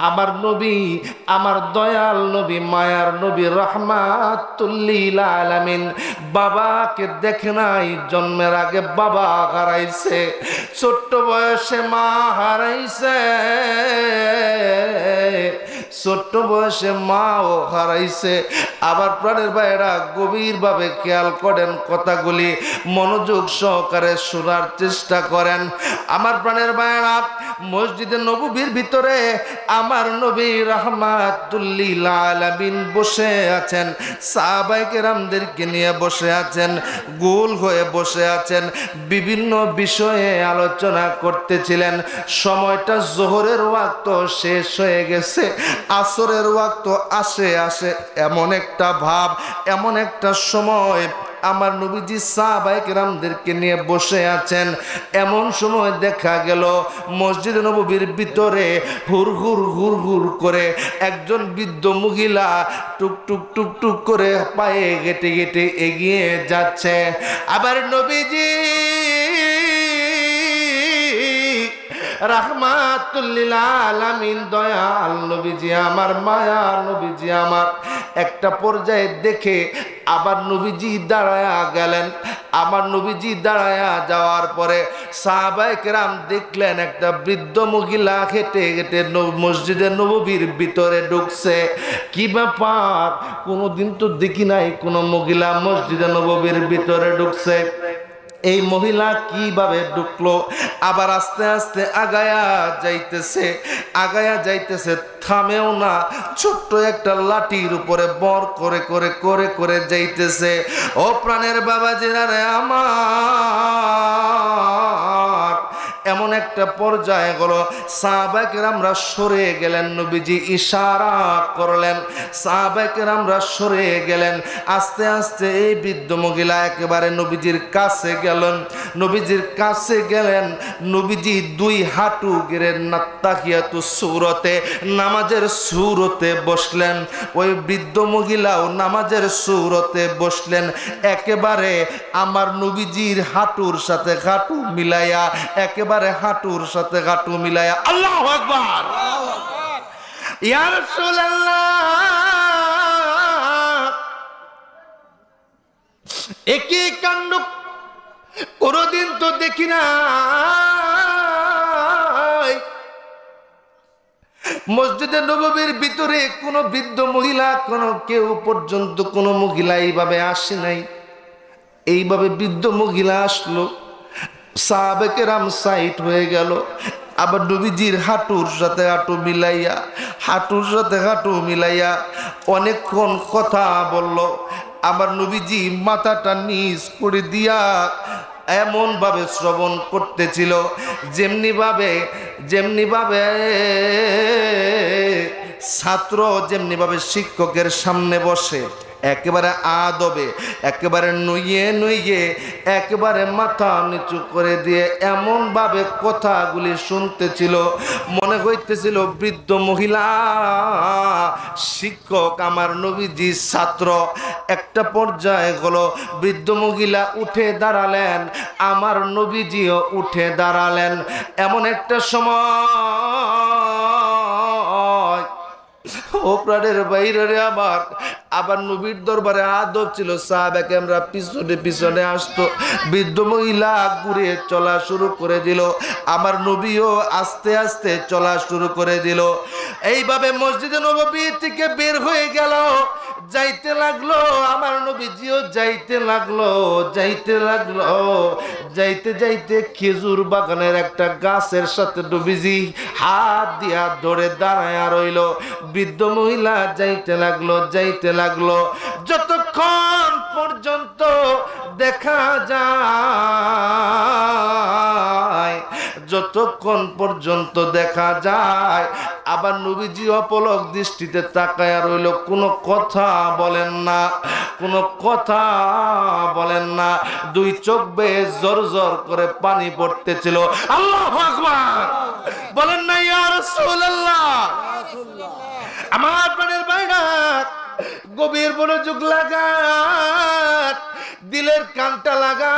আমার নবী, আমার দয়াল নবী, মায়ার নবী, রাহমাতুল লিল আলামিন বাবাকে দেখে নাই, জন্মের আগে বাবা হারাইছে, ছোট্ট বয়সে মা হারাইছে, ছোট্ট বয়সে মাও হারাইছে। আবার প্রাণের ভাইয়েরা গভীরভাবে খেয়াল করেন, কথাগুলি মনোযোগ সহকারে শোনার চেষ্টা করেন। আমার প্রাণের ভাইয়েরা, মসজিদে নববীর ভিতরে আমার নবী রাহমাতুল লিল আলামিন বসে আছেন, সাহাবায়ে কেরামদেরকে নিয়ে বসে আছেন, গোল হয়ে বসে আছেন, বিভিন্ন বিষয়ে আলোচনা করতেছিলেন। সময়টা যোহরের ওয়াক্ত শেষ হয়ে গেছে, আসরের ওয়াক্ত আসে আসে, এমন একটা ভাব, এমন একটা সময় আমার নবীজি সাহাবায়ে কেরামদেরকে নিয়ে বসে আছেন। এমন সময় দেখা গেল মসজিদে নববীর ভিতরে হুর হুর হুর হুর করে একজন বৃদ্ধ মহিলা টুক টুক টুক টুক করে পায়ে হেঁটে হেঁটে এগিয়ে যাচ্ছে। আবার নবীজি রাহমাতুল লিল আলামিন দয়াল নবীজি আমার, মায়া নবীজি আমার, একটা পর্যায়ে দেখে আবার নবীজি দাঁড়ায়া গেলেন। আমার নবীজি দাঁড়ায়া যাওয়ার পরে সাহাবায়ে কেরাম দেখলেন একটা বৃদ্ধ মহিলা হেঁটে হেঁটে মসজিদে নববীর ভিতরে ঢুকছে। কি ব্যাপার, কোনোদিন তো দেখি নাই কোনো মহিলা মসজিদে নববীর ভিতরে ঢুকছে। এই মহিলা কিভাবে ঢুকলো? আবার আস্তে আস্তে আগায়া যাইতেছে, আগায়া যাইতেছে, থামেও না, ছোট্ট একটা লাঠির উপরে বর করে করে করে করে যাইতেছে। ও প্রাণের বাবাজিরা রে আমার, এমন একটা পর্যায়ে গেল সাহাবায়ে কেরামরা সরে গেলেন, নবীজি ইশারা করলেন, সাহাবায়ে কেরামরা সরে গেলেন। আস্তে আস্তে এই বৃদ্ধ মহিলা একেবারে নবীজির কাছে গেলেন, নবীজির কাছে গেলেন, নবীজি দুই হাঁটু গেড়ে নাত্তাহিয়াতু সূরতে, নামাজের সূরতে বসলেন। ওই বৃদ্ধ মহিলাও নামাজের সূরতে বসলেন, একেবারে আমার নবীজির হাঁটুর সাথে হাঁটু মিলাইয়া, একেবারে হাঁটুর সাথে হাঁটু মিলাইয়া আল্লাহু আকবার, ইয়া রাসূলুল্লাহ, একই কাণ্ড কোনদিন তো দেখি না। মসজিদে নববীর ভিতরে কোন বৃদ্ধ মহিলা, কোন কেউ পর্যন্ত কোন মহিলা এইভাবে আসে নাই। এইভাবে বৃদ্ধ মহিলা আসলো, সাহাবায়ে কেরাম সাইড হয়ে গেল। আবার নবীজির হাঁটুর সাথে হাঁটু মিলাইয়া, হাঁটুর সাথে হাঁটু মিলাইয়া অনেকক্ষণ কথা বলল। আমার নবীজি মাথাটা নিচ করে দিয়া এমন ভাবে শ্রবণ করতেছিল, যেমনি ভাবে ছাত্র যেমনি ভাবে শিক্ষকের সামনে বসে একেবারে আদবে, একেবারে নুইয়ে নুইয়ে, একেবারে মাথা নিচু করে দিয়ে এমন ভাবে কথাগুলি শুনতেছিল, মনে হইতেছিল বৃদ্ধ মহিলা শিক্ষক, আমার নবীজি ছাত্র। একটা পর্যায়ে হলো বৃদ্ধ মহিলা উঠে দাঁড়ালেন, আমার নবীজিও উঠে দাঁড়ালেন। এমন একটা সময়, ও প্রাণের বাইরে আমার, আবার নবীর দরবারে আদব ছিল, সাহাবায়ে কেরামরা পিছনে পিছনে আসতো, বৃদ্ধ মহিলা ঘুরে চলা শুরু করে দিল, আমার নবীও আস্তে আস্তে চলা শুরু করে দিল। এইভাবে মসজিদে নববী থেকে বের হয়ে গেল, যাইতে লাগলো, আমার নবীজিও যাইতে লাগলো, যাইতে লাগলো, যাইতে যাইতে খেজুর বাগানের একটা গাছের সাথে নবীজি হাত দিয়া ধরে দাঁড়ায়া রইল। বৃদ্ধ মহিলা যাইতে লাগলো, যাইতে লাগলো, যতক্ষণ পর্যন্ত দেখা যায়, যতক্ষণ পর্যন্ত দেখা যায়। আবার নবীজি অপলক দৃষ্টিতে তাকায়া রইল, কোনো কথা বলেন না, কোনো কথা বলেন না, দুই চোখ বেয়ে জোর জোর করে পানি পড়তেছিল। আল্লাহু আকবার বলেন না, ইয়া রাসূলুল্লাহ। আমার প্রাণের ভাইরা, গভীর মনোযোগ লাগা, দিলের কানটা লাগা।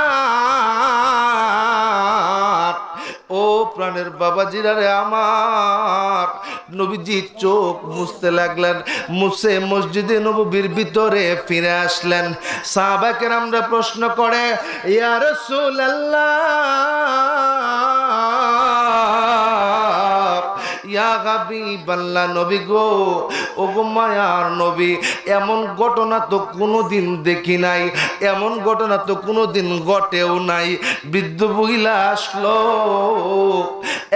ও প্রাণের বাবাজিরা রে আমার, নবীজি চোখ মুছতে লাগলেন, মুছে মসজিদে নববীর ভিতরে ফিরে আসলেন। সাহাবায়ে কেরামরা প্রশ্ন করে, ইয়া রাসূলুল্লাহ, ইয়া হাবিবাল্লাহ, নবী গো, ও গো মায়ার নবী, এমন ঘটনা তো কোনোদিন দেখি নাই, এমন ঘটনা তো কোনোদিন ঘটেও নাই। বৃদ্ধ মহিলা আসলো,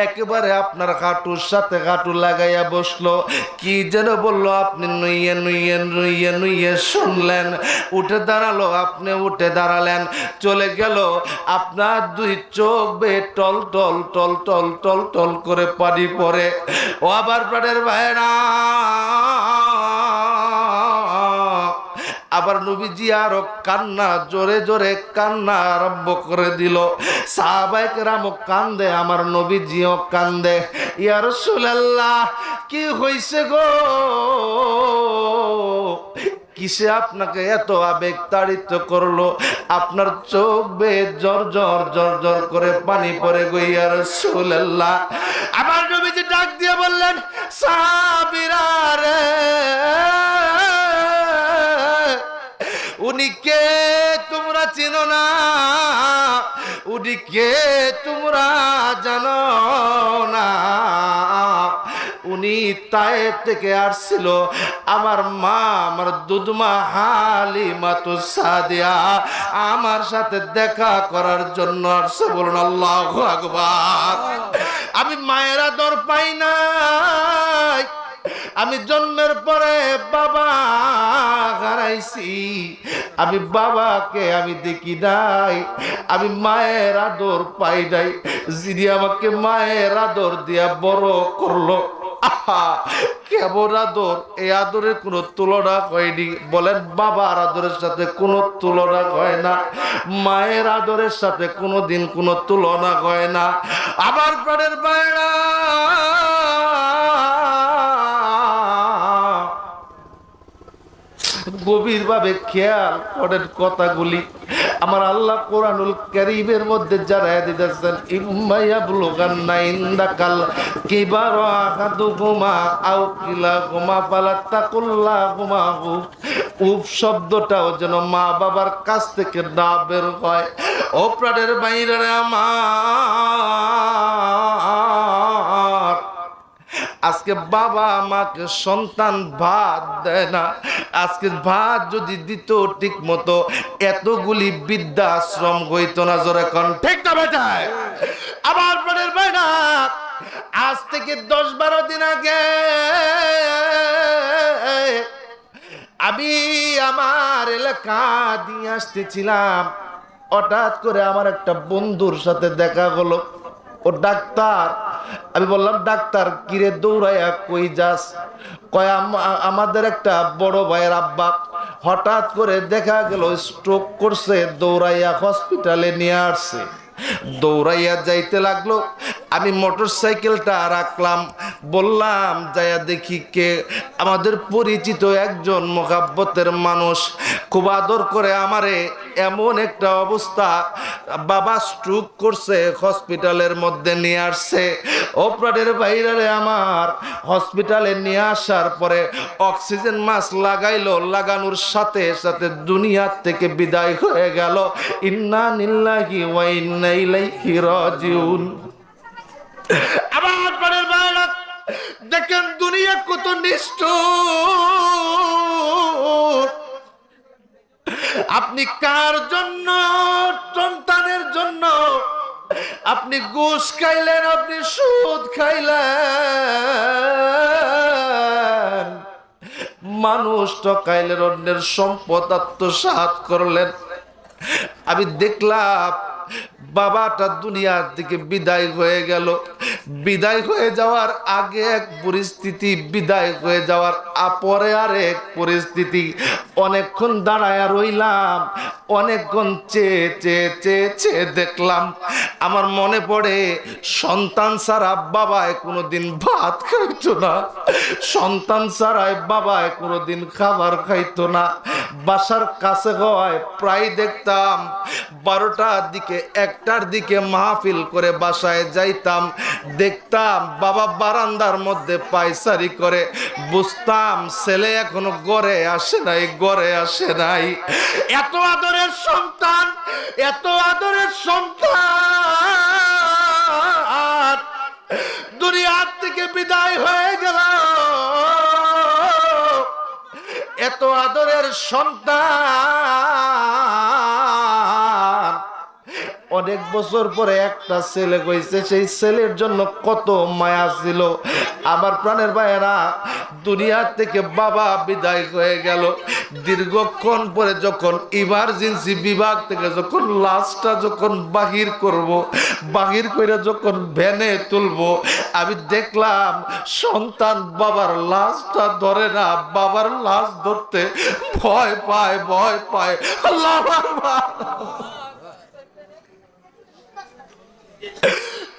একেবারে আপনার হাঁটুর সাথে হাঁটু লাগাইয়া বসলো, কি যেন বললো, আপনি নুইয়ে নুইয়ে নুইয়ে নুইয়ে শুনলেন, উঠে দাঁড়ালো, আপনি উঠে দাঁড়ালেন, চলে গেল, আপনার দুই চোখ বেয়ে টল টল টল টল টল টল করে পানি পড়ে। ও আবার প্রাণের ভাইরা, আবার নবীজি আরো কান্না, জোরে জোরে কান্না আরম্ভ করে দিল। সাহাবায়ে কেরাম কান্দে, আমার নবীজিও কান্দে। ইয়া রাসূলুল্লাহ, কি হইছে গো, কিসে আপনাকে এত আবেগ তাড়িত করলো, আপনার চোখ বেয়ে জর জর জর জর করে পানি পড়ে গো ইয়া রাসূলুল্লাহ। আমার নবীজি ডাক দিয়ে বললেন, সাহাবীরা রে, উনি কে তোমরা চিনো না, উনি কে তোমরা জানো না, উনি তায়েফ থেকে আসছিল, আমার মা, আমার দুধমা হালিমাতুস সাদিয়া আমার সাথে দেখা করার জন্য আসছে। বলুন আল্লাহু আকবার। আমি মায়ের আদর পাই নাই, আমি জন্মের পরে বাবা হারাইছি, আমি বাবাকে আমি দেখি নাই, আমি মায়ের আদর পাই নাই। যিনি আমাকে মায়ের আদর দিয়া বড় করলো, আহা কেমন আদর, এই আদরের কোনো তুলনা হয়নি। বলেন, বাবার আদরের সাথে কোনো তুলনা হয় না, মায়ের আদরের সাথে কোনোদিন কোনো তুলনা হয় না। আবার প্রাণের বাইরা, গভীর ভাবে খেয়াল করেন কথাগুলি। আমার আল্লাহ কোরআনুল কারীমের মধ্যে জানায়া দিতেছেন, ইম্মা ইয়াবলুগান্না ইনদাকাল কিবারু আহাদুহুমা আও কিলাহুমা ফালা তাকুল্লাহুমা উফ শব্দটাও যেন মা বাবার কাছ থেকে না বের হয়। ও প্রাণের বাইরে আমার, আজকে বাবা আমাকে সন্তান ভাত দেয় না, আজকে ভাত যদি দিত ঠিক মতো এতগুলি বৃদ্ধাশ্রম হইতো না। জোরে কোন ঠিক না বেটায়? আবার প্রাণের ভাইরা, আজ থেকে 10-12 দিন আগে আমি আমার এলাকা দিয়ে আসতেছিলাম, হঠাৎ করে আমার একটা বন্ধুর সাথে দেখা হলো, ও ডাক্তার। আমি বললাম, ডাক্তার কিরে দৌড়াইয়া কই যাস? কয় আমাদের একটা বড় ভাইয়ের আব্বা হঠাৎ করে দেখা গেল স্ট্রোক করছে, দৌড়াইয়া হসপিটালে নিয়ে আসছে। দৌড়াইয়া যাইতে লাগলো, আমি মোটর সাইকেলটা রাখলাম, বললাম যাইয়া দেখি কে। আমাদের পরিচিত একজন মোহাব্বতের মানুষ, খুব আদর করে আমারে। এমন একটা অবস্থা, বাবা স্ট্রোক করছে, হসপিটালের মধ্যে নিয়ে আসছে। অপারেটের বাইরে আমার হসপিটালে নিয়ে আসার পরে অক্সিজেন মাস্ক লাগাইলো, লাগানোর সাথে সাথে দুনিয়া থেকে বিদায় হয়ে গেল। ইন্না লিল্লাহি ওয়া ইন্না ইলাইহি রাজিউন। আমার পরের বাইরে দেখেন দুনিয়া কত নিষ্ঠুর। আপনি কার জন্য? সন্তানের জন্য। আপনি ঘুষ খাইলেন, আপনি সুদ খাইলেন, মানুষ ঠকাইলেন, অন্যের সম্পদ আত্মসাৎ করলেন। আমি দেখলাম বাবাটা দুনিয়ার থেকে বিদায় হয়ে গেল। বিদায় হয়ে যাওয়ার আগে এক পরিস্থিতি, বিদায় হয়ে যাওয়ার পরে আর এক পরিস্থিতি। অনেকক্ষণ দাঁড়ায় রইলাম, অনেকক্ষণ চেয়ে চেয়ে চেয়ে চেয়ে দেখলাম। আমার মনে পড়ে সন্তান ছাড়া বাবায় কোনোদিন ভাত খাইতো না, সন্তান ছাড়াই বাবায় কোনোদিন খাবার খাইতো না। বাসার কাছে হয় প্রায় দেখতাম 12টার দিকে 1টার দিকে মাহফিল করে বাসায় যাইতাম, দেখতাম বাবা বারান্দার মধ্যে পায়চারি করে, বুঝতাম ছেলে এখনো ঘরে আসে নাই, ঘরে আসে নাই। এত আদরের সন্তান, এত আদরের সন্তান দুনিয়ার থেকে বিদায় হয়ে গেল। এত আদরের সন্তান অনেক বছর পরে একটা ছেলে হয়েছে, সেই ছেলের জন্য কত মায়া ছিল। আমার প্রাণের ভাইয়েরা, দুনিয়া থেকে বাবা বিদায় হয়ে গেল, দীর্ঘক্ষণ পরে যখন ইমার্জেন্সি বিভাগ থেকে যখন লাশটা যখন বাহির করব, বাহির করে যখন ভ্যানে তুলবো, আমি দেখলাম সন্তান বাবার লাশটা ধরে না, বাবার লাশ ধরতে ভয় পায়, ভয় পায়। আল্লাহ আকবার।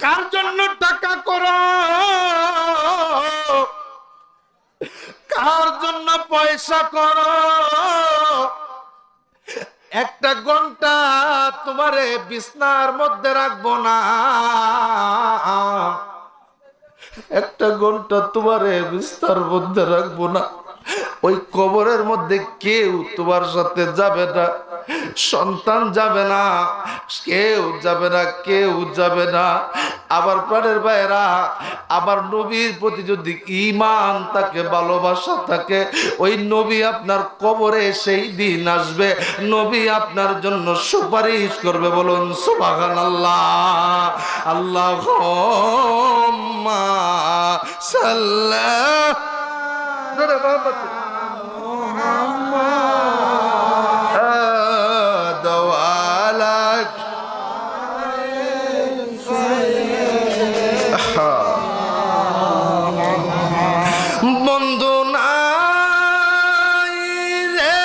কার জন্য টাকা করো, কার জন্য পয়সা করো, একটা ঘন্টা তোমারে বিছনার মধ্যে রাখবো না, একটা ঘন্টা তোমারে বিছনার মধ্যে রাখবো না, ওই কবরের মধ্যে কেউ তোমার সাথে যাবে না, সন্তান যাবে না, কেউ যাবে না, কেউ যাবে না। আবার প্রাণের ভাইয়েরা, আবার নবীর প্রতি যদি ঈমান থাকে, ভালোবাসা থাকে, ওই নবী আপনার কবরে সেই দিন আসবে, নবী আপনার জন্য সুপারিশ করবে। বলুন সুবহানাল্লাহ। আল্লাহুম্মা সাল্লি বন্ধু নাই রে,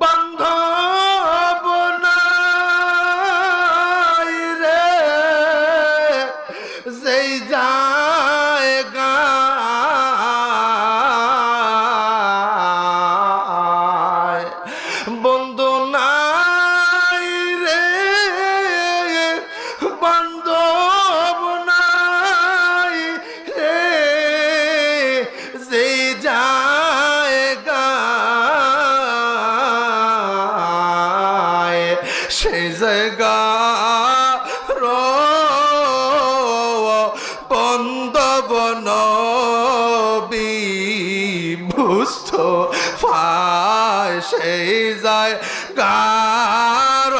বান্ধব নাই রে, যেই জায়গা বন্ধু নাই রে, বান্ধব নাই রে, যেই জায়গায় সেই জায়গা বান্ধব নবী মুস্তাফায়, সেই জায়গার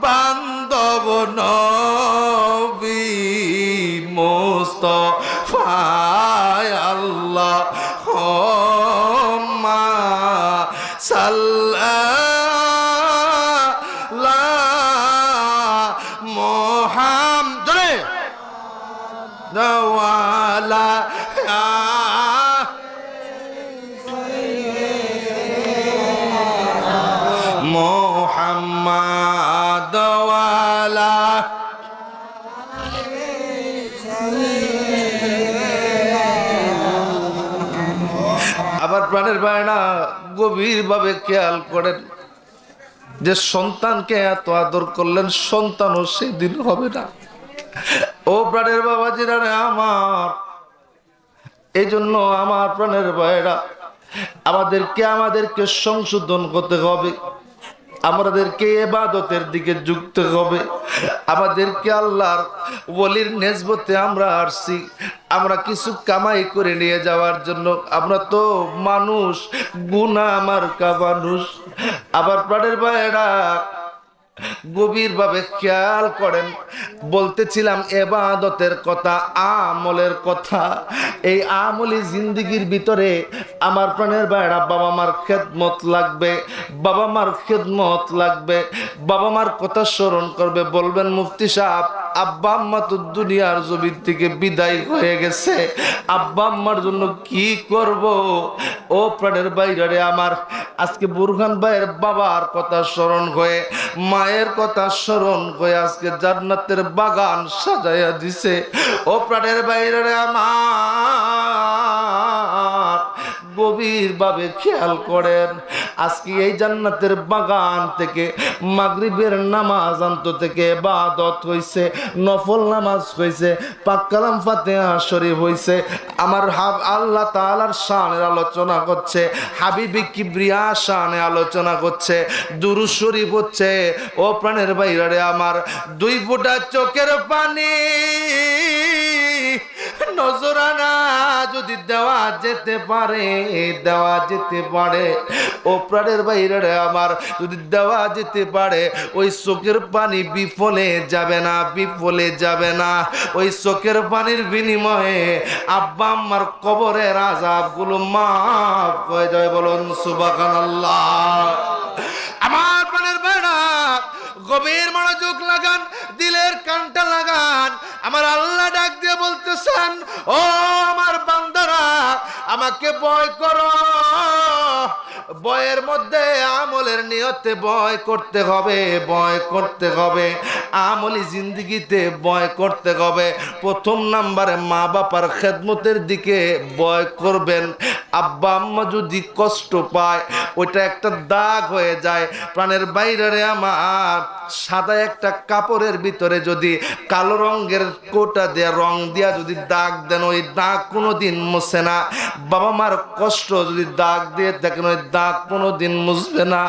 বান্ধব নবী মুস্তাফায়। আল্লাহুম্মা সাল্লি আলা মুহাম্মাদ ওয়া আলা মুহাম্মাদ ওয়া আলা। আবার প্রাণের ভাইরা, গভীর ভাবে খেয়াল করেন, যে সন্তানকে এত আদর করলেন, সন্তানও সেদিন হবে না। ও প্রাণের বাবাজিরা আমার, এই জন্য আমার প্রাণের ভাইরা, আমাদেরকে সংশোধন করতে হবে, আমাদেরকে ইবাদতের দিকে যুক্ত হবে, আমাদেরকে আল্লাহর ওলির নেসবতে আমরা আসছি, আমরা কিছু কামাই করে নিয়ে যাওয়ার জন্য। আমরা তো মানুষ, গুনাহ মার্কা মানুষ। আবার প্রাণের ভাইয়েরা, গভীরভাবে খেয়াল করেন, বলতেছিলাম ইবাদতের কথা, আমলের কথা। এই আমলি জিন্দেগির ভিতরে আমার প্রাণের ভাইরা, বাবা মার খেদমত লাগবে, বাবা মার খেদমত লাগবে, বাবা মার কথা স্মরণ করবে। বলবেন মুফতি সাহেব, আব্বা আম্মা তো দুনিয়ার জমিন থেকে বিদায় হয়ে গেছে, আব্বা আম্মার জন্য কি করব? ও প্রাণের বাইরে আমার, আজকে বুরহান ভাইয়ের বাবার কথা স্মরণ হয়ে, মায়ের কথা স্মরণ হয়ে আজকে জান্নাতের বাগান সাজাইয়া দিছে। ও প্রাণের বাইরে আমার, গভীরভাবে খেয়াল করেন। আজকে এই জান্নাতের বাগান থেকে মাগরিবের নামাজ আন্ত থেকে ইবাদত হইছে, নফল নামাজ হইছে, পাক কালাম ফাতিহা শরীফ হইছে। আমার আল্লাহ তাআলার শানের আলোচনা করছে, হাবিবি কিবরিয়া শানে আলোচনা করছে, দুরূদ শরীফ হচ্ছে। ও প্রাণের বাইরে আমার, দুই ফোঁটা চোখের পানি নজরানা যদি দেওয়া যেতে পারে, দেওয়া যেতে পারে, ও প্রাণের বাইরে আমার, যদি দেওয়া যেতে পারে, ওই চোখের পানি বিফলে যাবে না, বিফলে যাবে না। ওই চোখের পানির বিনিময়ে আব্বা আম্মার কবরের আযাবগুলো মাফ হয়ে যায়। বলুন সুবহানাল্লাহ। আমার প্রাণের বাইরা, গভীর মনোযোগ লাগান, দিলের কানটা লাগান। আমার আল্লাহ ডাক দিয়ে বলতেছেন, ও আমার বান্দারা, আমাকে ভয় করো। ভয়ের মধ্যে আমলের নিয়তে ভয় করতে হবে, ভয় করতে হবে। আমলি জিন্দেগিতে ভয় করতে হবে। প্রথম নাম্বারে মা বাবার খেদমতের দিকে ভয় করবেন। আব্বা আম্মা যদি কষ্ট পায়, ওইটা একটা দাগ হয়ে যায়। প্রাণের বাইরে আমার, সাদা একটা কাপড়ের ভিতরে যদি কালো রঙের কোটা দেয়া রং দিয়া যদি দাগ দেন, ওই দাগ কোনোদিন মুছে না। বাবা মার কষ্ট যদি দাগ দিয়ে দেখেন, ওই দাগ কোনোদিন মুছবে না।